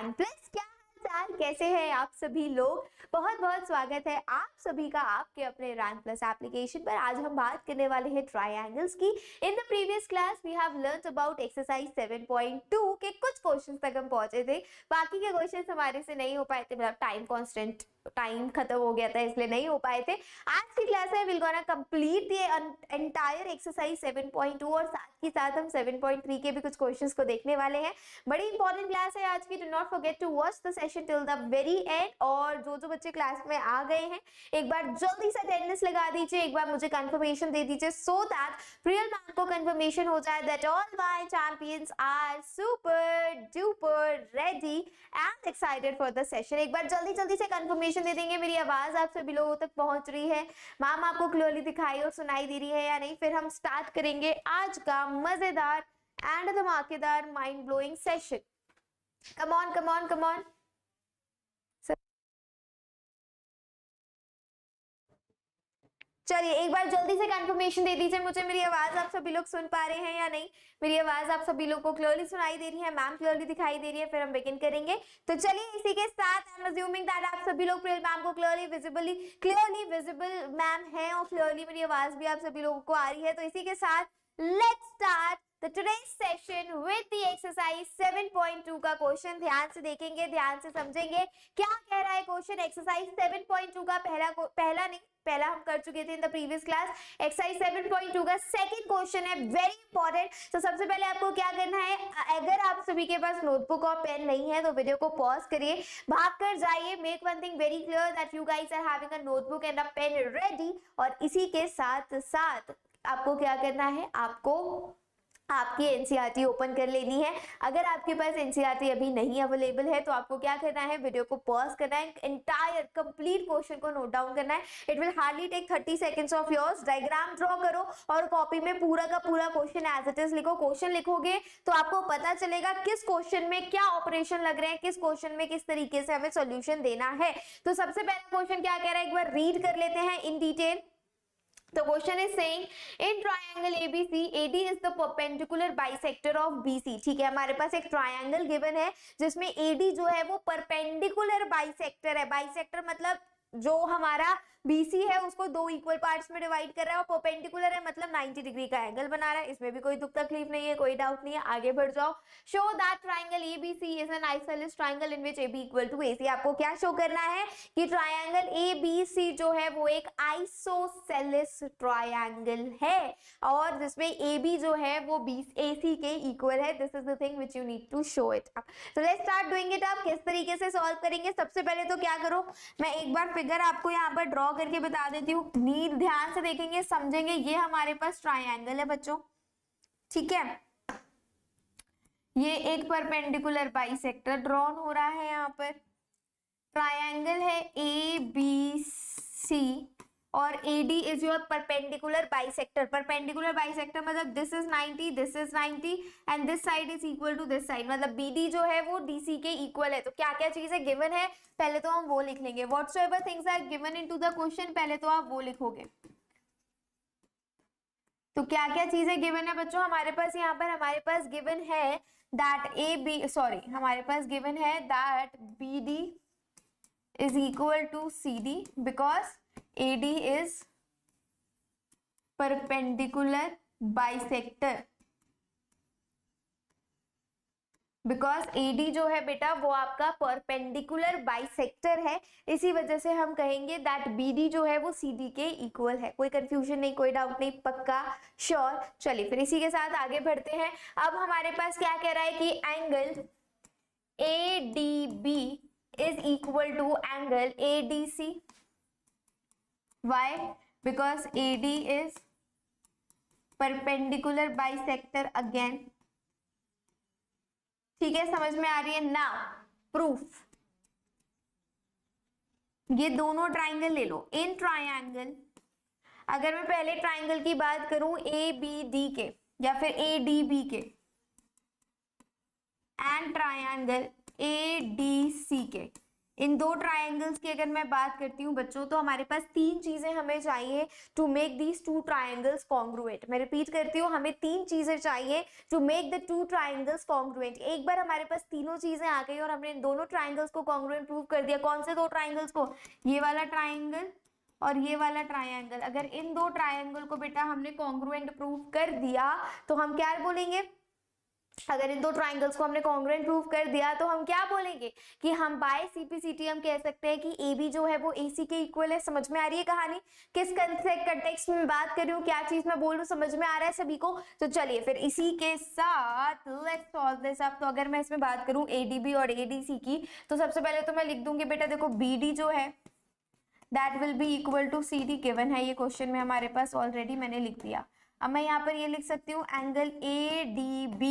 Rank plus. क्या हाल चाल, कैसे हैं आप सभी लोग? बहुत बहुत स्वागत है आप सभी का आपके अपने रैंक प्लस एप्लीकेशन पर। आज हम बात करने वाले हैं ट्रायंगल्स की। In the previous class we have learned about exercise 7.2 के कुछ क्वेश्चंस तक हम पहुंचे थे। बाकी के क्वेश्चंस हमारे से नहीं हो पाए थे, मतलब टाइम खत्म हो गया था इसलिए नहीं हो पाए थे। आज की क्लास में will gonna complete the entire exercise 7.2 और साथ ही साथ हम 7.3 के भी कुछ क्वेश्चंस को देखने वाले हैं। बड़ी इंपॉर्टेंट क्लास है आज की। Do not forget to watch the session till the very end. और जो जो बच्चे क्लास में आ गए हैं एक बार जल्दी से अटेंडेंस लगा दीजिए, एक बार मुझे कंफर्मेशन दे दीजिए सो दैट प्रियल मैम को कंफर्मेशन हो जाए that all my champions are super duper ready and excited for the session. एक बार जल्दी जल्दी से कंफर्मेशन दे देंगे। मेरी आवाज आप सभी लोगों तक पहुंच रही है? मैम आपको क्लियरली दिखाई और सुनाई दे रही है या नहीं? फिर हम स्टार्ट करेंगे आज का मजेदार एंड धमाकेदार mind blowing session. Come on come on come on. चलिए एक बार जल्दी से कंफर्मेशन दे दीजिए मुझे, मेरी आवाज आप सभी लोग सुन पा रहे हैं या नहीं? मेरी आवाज आप सभी लोग को क्लियरली सुनाई दे रही है? मैम क्लियरली दिखाई दे रही है? फिर हम बिगिन करेंगे। तो चलिए इसी के साथ आई एम अज्यूमिंग दैट आप सभी लोग प्रियल मैम को क्लियरली विजिबल मैम है और क्लियरली मेरी आवाज भी आप सभी लोगों को आ रही है। तो इसी के साथ let's start The today's session with the exercise 7.2 का क्वेश्चन। ध्यान से देखेंगे, ध्यान से समझेंगे क्या कह रहा है क्वेश्चन। एक्सरसाइज 7.2 का पहला हम कर चुके थे इन द प्रीवियस क्लास। एक्सरसाइज 7.2 का सेकंड क्वेश्चन है, वेरी इंपॉर्टेंट। तो सबसे पहले आपको क्या करना है, अगर आप सभी के पास नोटबुक और पेन नहीं है तो वीडियो को पॉज करिए, भाग कर जाइए। Make one thing very clear that you guys are having a notebook and a pen ready. और इसी के साथ साथ आपको क्या करना है, आपको आपकी एनसीईआरटी ओपन कर लेनी है। अगर आपके पास एनसीईआरटी अभी नहीं अवेलेबल है तो आपको क्या करना है, वीडियो को पॉज करना है, एंटायर कंप्लीट क्वेश्चन को नोट डाउन करना है। It will hardly take 30 seconds of yours. Diagram draw करो और कॉपी में पूरा का पूरा क्वेश्चन एज इट इज लिखो। क्वेश्चन लिखोगे तो आपको पता चलेगा किस क्वेश्चन में क्या ऑपरेशन लग रहे हैं, किस क्वेश्चन में किस तरीके से हमें सोल्यूशन देना है। तो सबसे पहला क्वेश्चन क्या कह रहा है, एक बार रीड कर लेते हैं in detail. The question is saying in triangle ABC, AD is the perpendicular bisector of BC। ठीक है, हमारे पास एक ट्रायंगल गिवन है जिसमें AD जो है वो परपेंडिकुलर बाइसेक्टर है। बाइसेक्टर मतलब जो हमारा BC है उसको दो इक्वल पार्ट्स में डिवाइड कर रहा है, और परपेंडिकुलर है मतलब 90 डिग्री का एंगल बना रहा है। इसमें भी कोई दुख तकलीफ नहीं है, कोई डाउट नहीं है, आगे बढ़ जाओ। Show that triangle ABC is an isosceles triangle in which AB equal to AC। आपको क्या शो करना है कि ट्रायंगल ABC जो है वो एक आइसोसेलेस ट्रायंगल है और जिसमें AB जो है वो AC के इक्वल है। This is the thing which you need to show it up. तो let's start doing it up. किस तरीके से सॉल्व करेंगे, सबसे पहले तो क्या करो, मैं एक बार फिगर आपको यहाँ पर ड्रॉ करके बता देती हूँ। नीट ध्यान से देखेंगे, समझेंगे। ये हमारे पास ट्रायंगल है बच्चों, ठीक है। ये एक परपेंडिकुलर बाइसेक्टर ड्रॉन हो रहा है। यहाँ पर ट्रायंगल है ABC और AD is your perpendicular bisector. Perpendicular bisector मतलब this is 90 and this side is equal to this side, मतलब BD जो है वो DC के इक्वल है। तो क्या क्या चीजें गिवन है पहले तो हम वो लिख लेंगे। Whatsoever things are given into the question, पहले तो आप वो लिखोगे। तो क्या क्या चीजें गिवन है बच्चों हमारे पास, यहाँ पर हमारे पास गिवन है हमारे पास गिवन है that BD is equal to CD because AD is perpendicular bisector। Because AD जो है बेटा वो आपका परपेंडिकुलर बाइसेक्टर है, इसी वजह से हम कहेंगे दैट BD जो है वो CD के इक्वल है। कोई कंफ्यूजन नहीं, कोई डाउट नहीं, पक्का श्योर। चलिए फिर इसी के साथ आगे बढ़ते हैं। अब हमारे पास क्या कह रहा है कि angle ADB is equal to angle ADC। Why? Because AD is perpendicular bisector again। ठीक है, समझ में आ रही है ना? प्रूफ, ये दोनों ट्राइंगल ले लो। इन ट्राइंगल, अगर मैं पहले ट्राइंगल की बात करूं ABD के या फिर ADB के एंड ट्राइंगल ADC के, इन दो ट्राइंगल्स की अगर मैं बात करती हूँ बच्चों, तो हमारे पास तीन चीजें हमें चाहिए to make these two triangles congruent. मैं रिपीट करती हूँ, हमें तीन चीजें चाहिए to make the two triangles congruent. एक बार हमारे पास तीनों चीजें आ गई और हमने इन दोनों ट्राइंगल्स को कॉन्ग्रुएंट प्रूव कर दिया। कौन से दो ट्राइंगल्स को? ये वाला ट्राइंगल और ये वाला ट्राइंगल। अगर इन दो ट्राइंगल को बेटा हमने कॉन्ग्रुएंट प्रूव कर दिया तो हम क्या बोलेंगे? अगर इन दो ट्राइंगल्स को हमने कॉन्ग्रुएंट प्रूव कर दिया तो हम क्या बोलेंगे कि हम बाय सीपीसीटी हम कह सकते हैं कि AB जो है वो AC के इक्वल है। समझ में आ रही है कहानी? किस कंटेक्स्ट में बात कर रही हूँ, क्या चीज मैं बोल रही हूँ, समझ में आ रहा है सभी को? तो चलिए फिर इसी के साथ लेट्स सॉल्व दिस अप। तो अगर मैं इसमें बात करूँ ADB और ADC की, तो सबसे पहले तो मैं लिख दूंगी बेटा, देखो BD जो है that will be equal to CD। Given है ये क्वेश्चन में हमारे पास, ऑलरेडी मैंने लिख दिया। अब मैं यहाँ पर ये लिख सकती हूँ angle ADB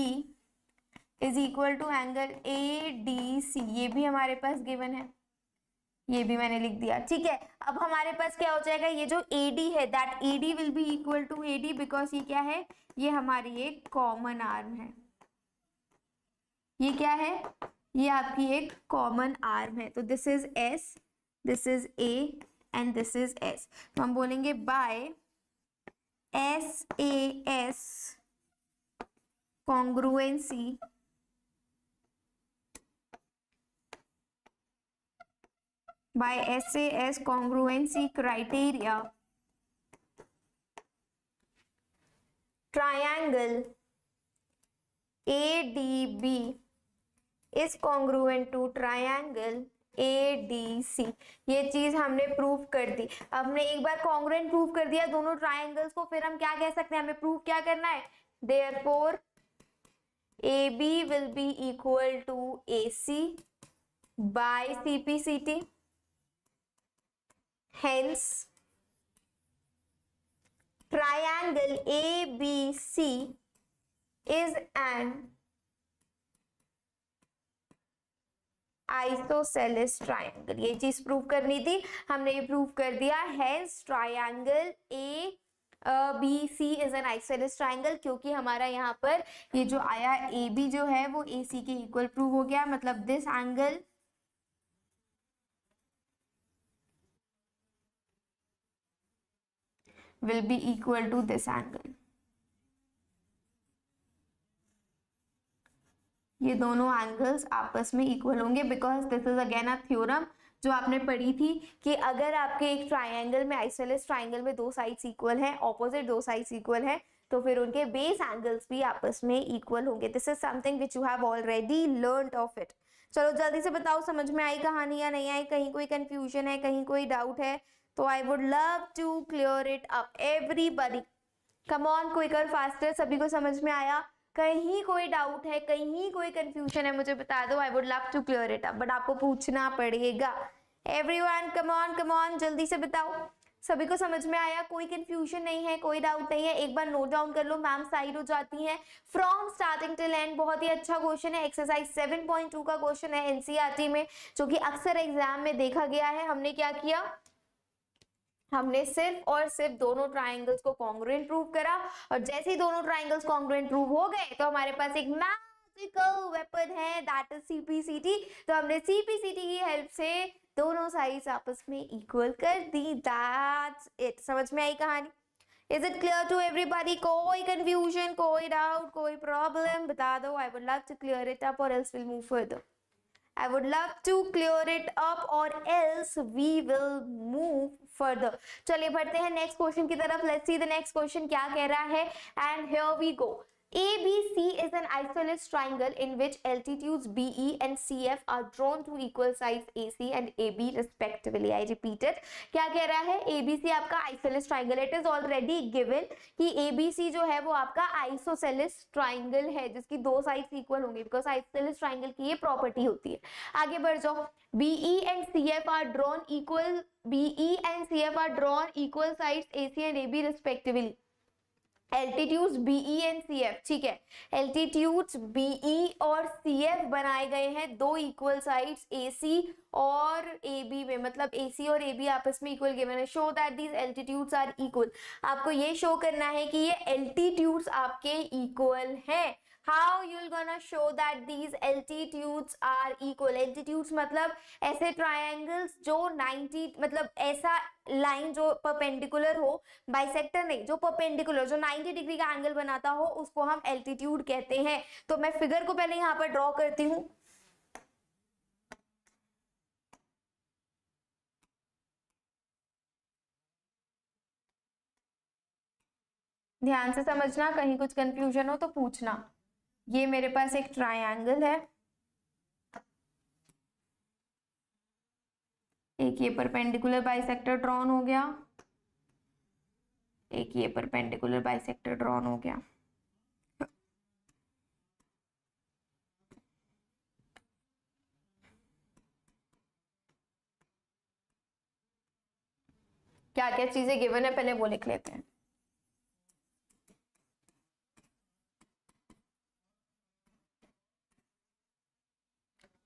is equal to angle ADC। ये भी हमारे पास गिवन है, ये भी मैंने लिख दिया। ठीक है, अब हमारे पास क्या हो जाएगा? ये जो AD है that AD will be equal to AD, because ये क्या है? ये हमारी एक कॉमन आर्म है। ये क्या है? ये आपकी एक कॉमन आर्म है। तो this is S, this is A and this is S। तो हम बोलेंगे by SAS congruency by SAS congruency criteria, triangle ADB is congruent to triangle ADC। ये चीज हमने प्रूव कर दी। अब हमने एक बार कॉन्ग्रुएंट प्रूव कर दिया दोनों ट्राइंगल्स को, फिर हम क्या कह सकते हैं? हमें प्रूव क्या करना है? Therefore AB will be equal to AC by CPCT। Hence, triangle ABC is an isosceles triangle। ये चीज प्रूव करनी थी, हमने ये प्रूव कर दिया। Hence, triangle ABC is an isosceles triangle, क्योंकि हमारा यहाँ पर ये जो आया AB जो है वो AC के इक्वल प्रूव हो गया। मतलब this angle will be equal to this angle। ये दोनों एंगल्स आपस में इक्वल होंगे, because this is again a theorem जो आपने पढ़ी थी कि अगर आपके एक ट्राइंगल में, आइसोसेलेस ट्राइंगल में दो साइड्स इक्वल हैं, ऑपोजिट दो साइड्स इक्वल हैं, तो फिर उनके बेस एंगल्स भी आपस में इक्वल होंगे। This is something which you have already learned of it. चलो जल्दी से बताओ, समझ में आई कहानी या नहीं आई? कहीं कोई कंफ्यूजन है, कहीं कोई डाउट है? तो I would love to clear it up everybody. Come on, quicker, faster. सभी को समझ में आया? कहीं कोई डाउट है, कहीं कोई कंफ्यूजन है, मुझे बता दो। I would love to clear it up, but आपको पूछना पड़ेगा। एवरीवन कम ऑन, जल्दी से बताओ। सभी को समझ में आया? कोई कंफ्यूजन नहीं है, कोई डाउट नहीं है? एक बार नोट डाउन कर लो, मैम साइड हो जाती है। फ्रॉम स्टार्टिंग टिल एंड बहुत ही अच्छा क्वेश्चन है, एक्सरसाइज 7.2 का क्वेश्चन है एनसीईआरटी में, जो कि अक्सर एग्जाम में देखा गया है। हमने क्या किया? हमने सिर्फ और सिर्फ दोनों ट्राइंगल्स को कॉन्ग्रुएंट प्रूव करा, और जैसे ही दोनों ट्राइंगल्स कॉन्ग्रुएंट प्रूव हो गए तो हमारे पास एक मैजिकल वेपन है, दैट इज सीपीसीटी। तो हमने सीपीसीटी की हेल्प से दोनों साइड्स आपस में इक्वल कर दी। That's it. समझ में आई कहानी? Is it clear to everybody? कोई कंफ्यूजन, कोई डाउट, कोई प्रॉब्लम? बता दो। I would love to clear it up or else will move further. I would love to clear it up or else we will move further। चलिए बढ़ते हैं next question की तरफ। Let's see the next question क्या कह रहा है। And here we go। ABC is an isosceles triangle in which altitudes BE and CF are drawn to equal sides AC and AB respectively। I repeat it। क्या कह रहा है? ABC आपका isosceles triangle, it is already given कि ABC जो है वो आपका isosceles triangle है जिसकी दो साइड्स इक्वल होंगी, बिकॉज isosceles triangle की ये प्रॉपर्टी होती है। आगे बढ़ जाओ। BE and CF are drawn equal, BE and CF are drawn equal sides AC and AB respectively। Altitudes BE and CF, ठीक है, एल्टीट्यूड्स BE और CF बनाए गए हैं दो इक्वल साइड्स AC और AB में, मतलब AC और AB आपस में इक्वल गिवन है। Show that these altitudes are equal. आपको ये शो करना है कि ये एल्टीट्यूड्स आपके इक्वल हैं। How you'll gonna show that these altitudes are equal? altitudes मतलब ऐसे ट्रायंगल्स जो 90 मतलब ऐसा लाइन जो परपेंडिकुलर हो, बाइसेक्टर नहीं, जो परपेंडिकुलर जो 90 डिग्री का एंगल बनाता हो उसको हम एल्टीट्यूड कहते हैं। तो मैं फिगर को पहले यहाँ पर ड्रॉ करती हूँ। ध्यान से समझना, कहीं कुछ कंफ्यूजन हो तो पूछना। ये मेरे पास एक ट्रायंगल है, एक ये परपेंडिकुलर बाइसेक्टर ड्रॉन हो गया, एक ये परपेंडिकुलर बाइसेक्टर ड्रॉन हो गया। क्या क्या चीजें गिवन है पहले वो लिख लेते हैं।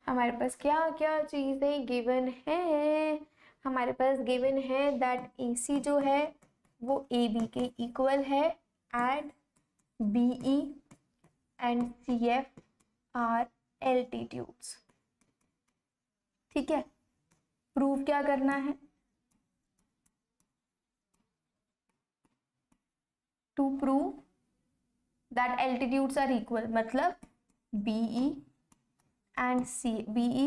हमारे पास क्या क्या चीजें गिवन है? हमारे पास गिवन है दैट AC जो है वो AB के इक्वल है and BE and CF are altitudes. ठीक है, प्रूव क्या करना है? To prove that altitudes are equal, मतलब BE and BE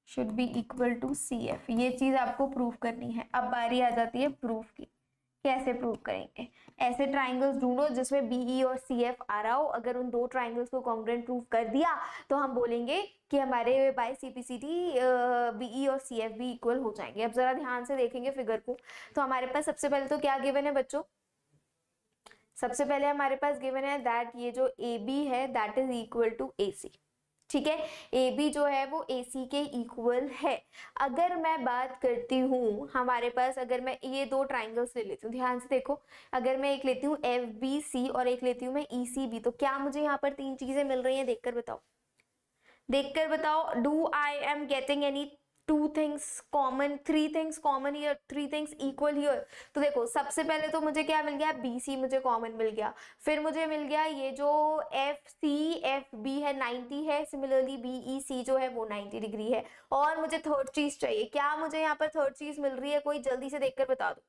should be equal to CF। ये चीज आपको प्रूव करनी है। अब बारी आ जाती है प्रूफ की। कैसे प्रूव करेंगे? ऐसे ट्राइंगल्स ढूंढो जिसमें BE और CF आ रहा हो। अगर उन दो ट्राइंगल्स को कॉन्ग्रुएंट प्रूव कर दिया तो हम बोलेंगे कि हमारे बाय CPCT BE और CF भी इक्वल हो जाएंगे। अब जरा ध्यान से देखेंगे फिगर को। तो हमारे पास सबसे पहले तो क्या गिवन है बच्चों? सबसे पहले हमारे पास गिवन है दैट ये जो AB है that is equal to AC। ठीक है, AB जो है वो AC के इक्वल है। अगर मैं बात करती हूँ हमारे पास, अगर मैं ये दो ट्राइंगल्स ले लेती हूँ, ध्यान से देखो, अगर मैं एक लेती हूँ FBC और एक लेती हूँ मैं ECB, तो क्या मुझे यहाँ पर तीन चीजें मिल रही हैं? देखकर बताओ, देखकर बताओ। Do I am getting any two things common, three things common here, three things equal here? तो देखो सबसे पहले तो मुझे क्या मिल गया? BC मुझे कॉमन मिल गया। फिर मुझे मिल गया ये जो FB है 90 है, सिमिलरली BEC जो है वो 90 डिग्री है। और मुझे थर्ड चीज चाहिए। क्या मुझे यहाँ पर थर्ड चीज मिल रही है? कोई जल्दी से देखकर बता दो।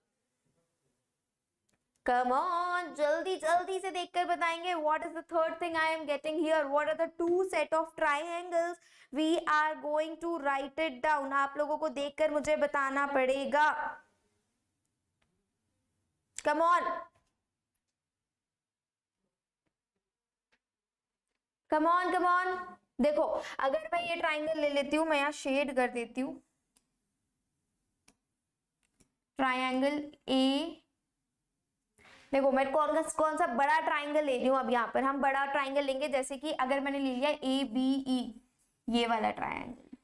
Come on, जल्दी जल्दी से देखकर बताएंगे। What is the third thing I am getting here? What are the two set of triangles? We are going to write it down. आप लोगों को देखकर मुझे बताना पड़ेगा। Come on, come on, come on। देखो अगर मैं ये ट्राइंगल ले लेती हूँ, मैं यहाँ शेड कर देती हूँ, ट्राइंगल A। देखो मैं कौन सा बड़ा ट्राइंगल ले रही हूँ। अब यहाँ पर हम बड़ा ट्राइंगल लेंगे, जैसे कि अगर मैंने ले लिया ABE, ये वाला ट्राइंगल।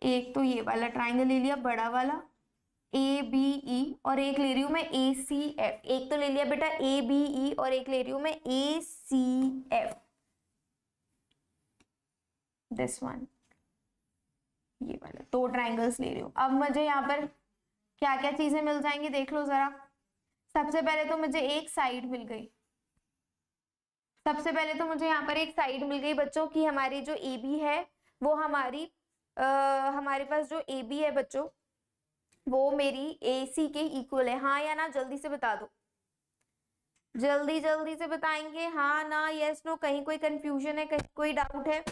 एक तो ये वाला ट्राइंगल ले लिया बड़ा वाला ABE, और एक ले रही हूं मैं ACF। एक तो ले लिया बेटा ABE और एक ले रही हूं मैं ACF, दिस वन, ये वाला। दो ट्राइंगल्स ले रही हूँ। अब मुझे यहाँ पर क्या क्या चीजें मिल जाएंगी देख लो जरा। सबसे पहले तो मुझे एक साइड मिल गई, सबसे पहले तो मुझे यहाँ पर एक साइड मिल गई बच्चों की। हमारी जो AB है वो हमारे पास जो AB है बच्चों वो मेरी AC के इक्वल है। हाँ या ना, जल्दी से बता दो, जल्दी जल्दी से बताएंगे हाँ ना, यस नो। कहीं कोई कंफ्यूजन है, कहीं कोई डाउट है?